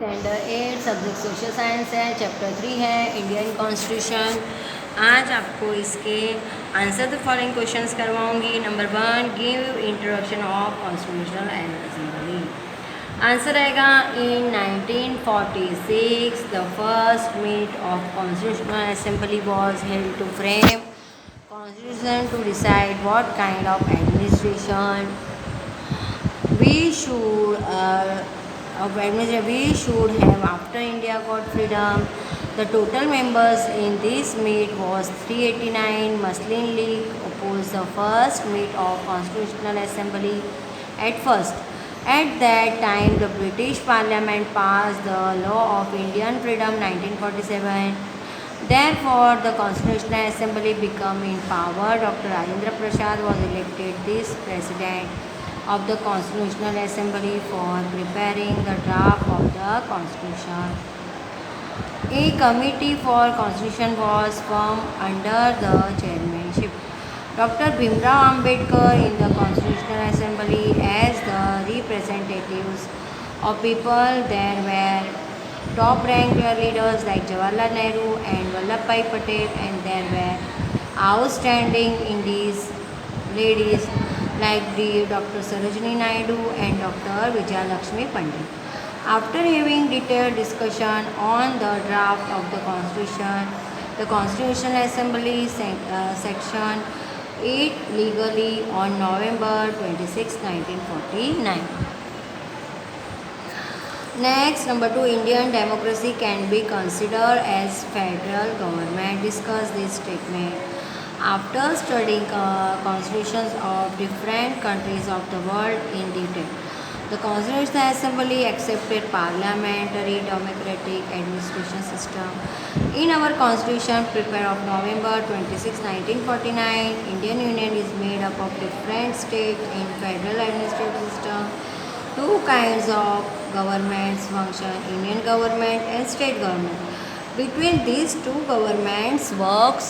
Standard 8 subject social science है, chapter 3 है Indian constitution. आज आपको इसके आंसर द फॉलोइंग क्वेश्चंस करवाऊंगी। Number 1, give introduction of constitutional assembly. Answer आएगा in 1946 the first meet of constitutional assembly was held to frame constitution to decide what kind of administration we should we should have after India got freedom. The total members in this meet was 389. Muslim League opposed the first meet of Constitutional Assembly at first. At that time, the British Parliament passed the Law of Indian Freedom 1947. Therefore, the Constitutional Assembly became in power. Dr. Rajendra Prasad was elected this president of the Constitutional Assembly for preparing the draft of the Constitution. A committee for Constitution was formed under the chairmanship Dr. Bhimrao Ambedkar in the Constitutional Assembly as the representatives of people. There were top-ranked leaders like Jawaharlal Nehru and Vallabhbhai Patel, and there were outstanding Indies ladies like Dr. Sarojini Naidu and Dr. Vijayalakshmi Pandit. After having detailed discussion on the draft of the Constitution, the Constitutional Assembly Section 8 legally on November 26, 1949. Next, number 2, Indian democracy can be considered as federal government. Discuss this statement. After studying constitutions of different countries of the world in detail, the Constitutional Assembly accepted parliamentary democratic administration system. In our Constitution prepared of November 26, 1949, Indian Union is made up of different states in federal administrative system. Two kinds of governments function, Union government and state government. Between these two governments works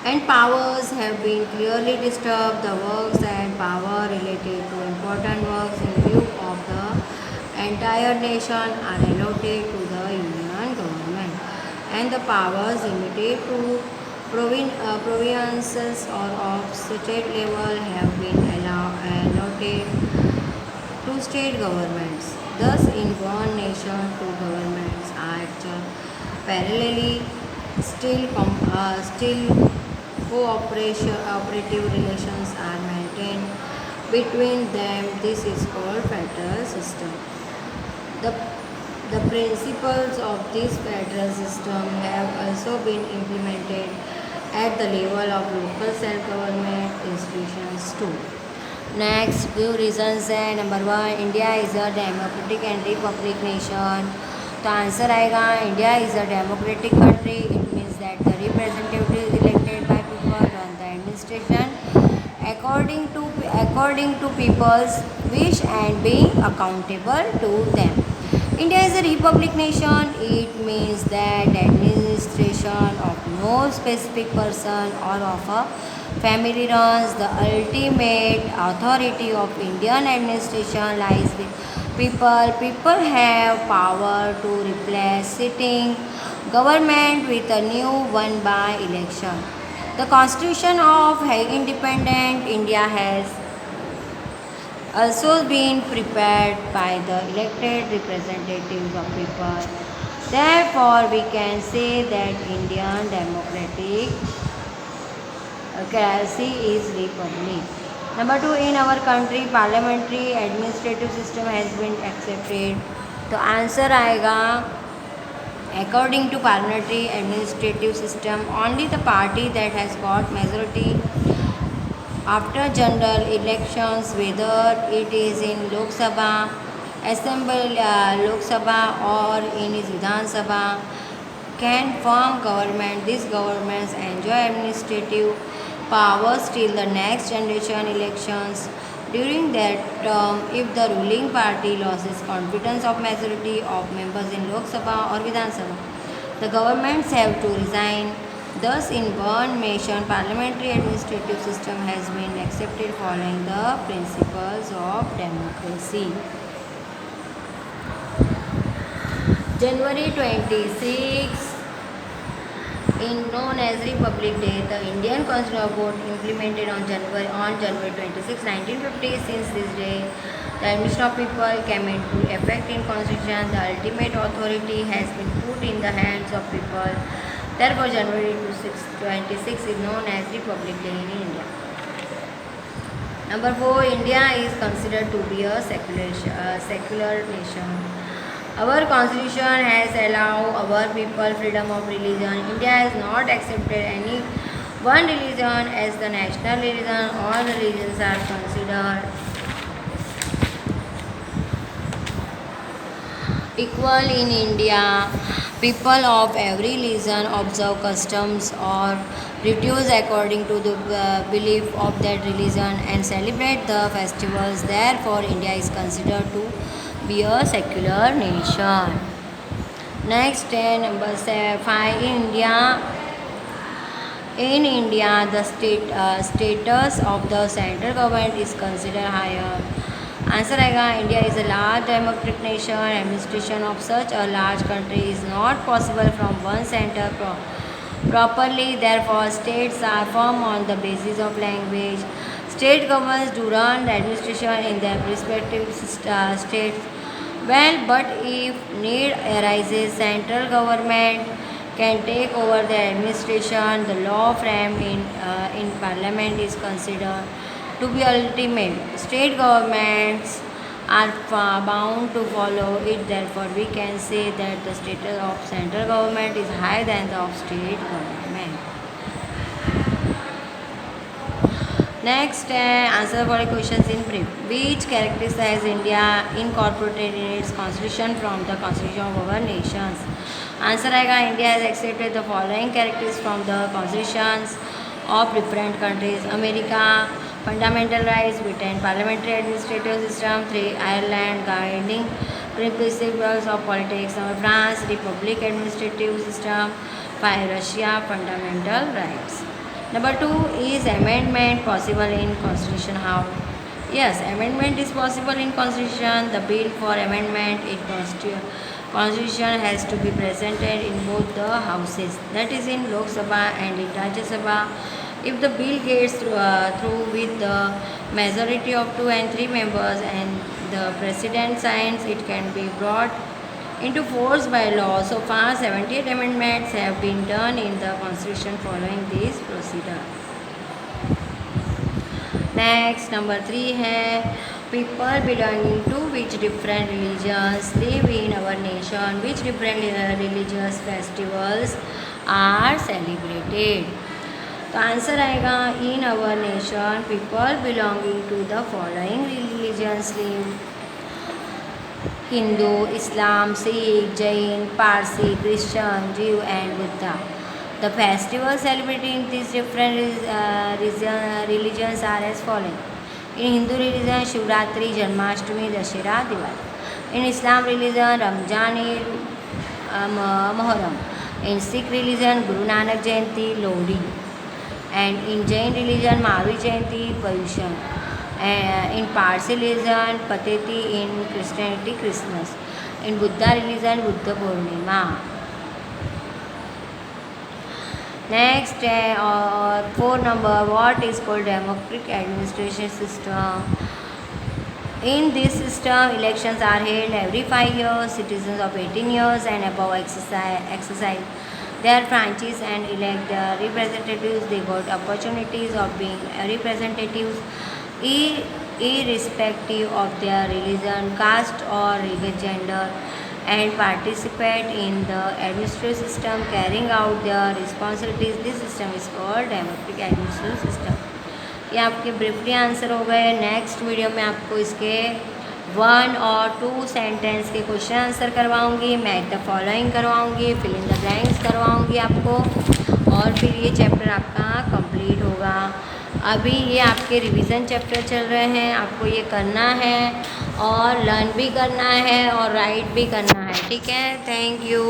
and powers have been clearly disturbed. The works and power related to important works in view of the entire nation are allotted to the Union government, and the powers limited to provinces or of state level have been allotted to state governments. Thus, in one nation, two governments act parallelly, still cooperative relations are maintained between them. This is called federal system. The principles of this federal system have also been implemented at the level of local self-government institutions too. Next, few reasons है. Number 1, India is a democratic and republic nation. तो answer आएगा India is a democratic country. It means that the representative is elected by people run the administration according to people's wish and being accountable to them. India is a republic nation. It means that administration of no specific person or of a family runs. The ultimate authority of Indian administration lies with people. People have power to replace sitting government with a new one by election. The Constitution of independent India has also been prepared by the elected representatives of people. Therefore, we can say that Indian democracy is republic. Number 2, in our country parliamentary administrative system has been accepted. तो answer आएगा according to parliamentary administrative system, only the party that has got majority after general elections, whether it is in Lok Sabha or in its Vidhan Sabha, can form government. These governments enjoy administrative powers till the next generation elections. During that term, if the ruling party loses confidence of majority of members in Lok Sabha or Vidhan Sabha, the governments have to resign. Thus, in one nation, parliamentary administrative system has been accepted following the principles of democracy. January 26 in known as Republic Day, the Indian Constitution was implemented on January 26, 1950. Since this day, the admission of people came into effect in Constitution. The ultimate authority has been put in the hands of people. Therefore, January 26 is known as Republic Day in India. Number 4, India is considered to be a secular nation. Our constitution has allowed our people freedom of religion. India has not accepted any one religion as the national religion. All religions are considered equal in India. People of every religion observe customs or rituals according to the belief of that religion and celebrate the festivals. Therefore, India is considered to be a secular nation. Next, number 5, in India, the status of the central government is considered higher. Answer आएगा, India is a large democratic nation. Administration of such a large country is not possible from one center properly. Therefore, states are formed on the basis of language. State governments do run the administration in their respective states. Well, but if need arises, central government can take over the administration. The law framed in Parliament is considered to be ultimate. State governments are bound to follow it. Therefore, we can say that the status of central government is higher than the of state government. Next, answer for the questions in brief. Which characterizes India incorporated in its constitution from the constitution of our nations? Answer आएगा, India has accepted the following characteristics from the constitutions of different countries. America, fundamental rights. Britain, parliamentary administrative system. 3, Ireland, guiding principles of politics. France, republic administrative system. 5, Russia, fundamental rights. Number 2, is amendment possible in constitution? How? Yes, amendment is possible in constitution. The bill for amendment in constitution has to be presented in both the houses, that is in Lok Sabha and in Rajya Sabha. If the bill gets through with the majority of 2 and 3 members and the president signs, it can be brought into force by law. So far, 78 amendments have been done in the constitution following this procedure. Next, number 3 है, people belonging to which different religions live in our nation, which different religious festivals are celebrated. तो answer आएगा, in our nation people belonging to the following religions live: Hindu, Islam, Sikh, Jain, Parsi, Christian, Jew and Buddha. The festivals celebrated in these different religions are as following. In Hindu religion, Shivratri, Janmashtami, Dashera, Diwali. In Islam religion, Ramzan, Muharram. In Sikh religion, Guru Nanak Jayanti, Lohri. And in Jain religion, Mahavir Jayanti, Paryushan. In Parsi religion, Pateti. In Christianity, Christmas. In Buddha religion, Buddha Purnima. Next, 4 number, what is called democratic administration system? In this system, elections are held every 5 years. Citizens of 18 years and above exercise their franchise and elect their representatives. They got opportunities of being representatives irrespective of their religion, caste or gender, and participate in the administrative system carrying out their responsibilities. This system is called democratic administrative system. ये आपके briefly answer हो गए. Next video में आपको इसके 1 और 2 sentence के question answer करवाऊंगी. मैच द फॉलोइंग करवाऊंगी, फिल इन द ब्लैंक्स करवाऊंगी आपको, और फिर ये चैप्टर आपका कंप्लीट होगा. अभी ये आपके रिवीजन चैप्टर चल रहे हैं, आपको ये करना है और लर्न भी करना है और राइट भी करना है. ठीक है, थैंक यू.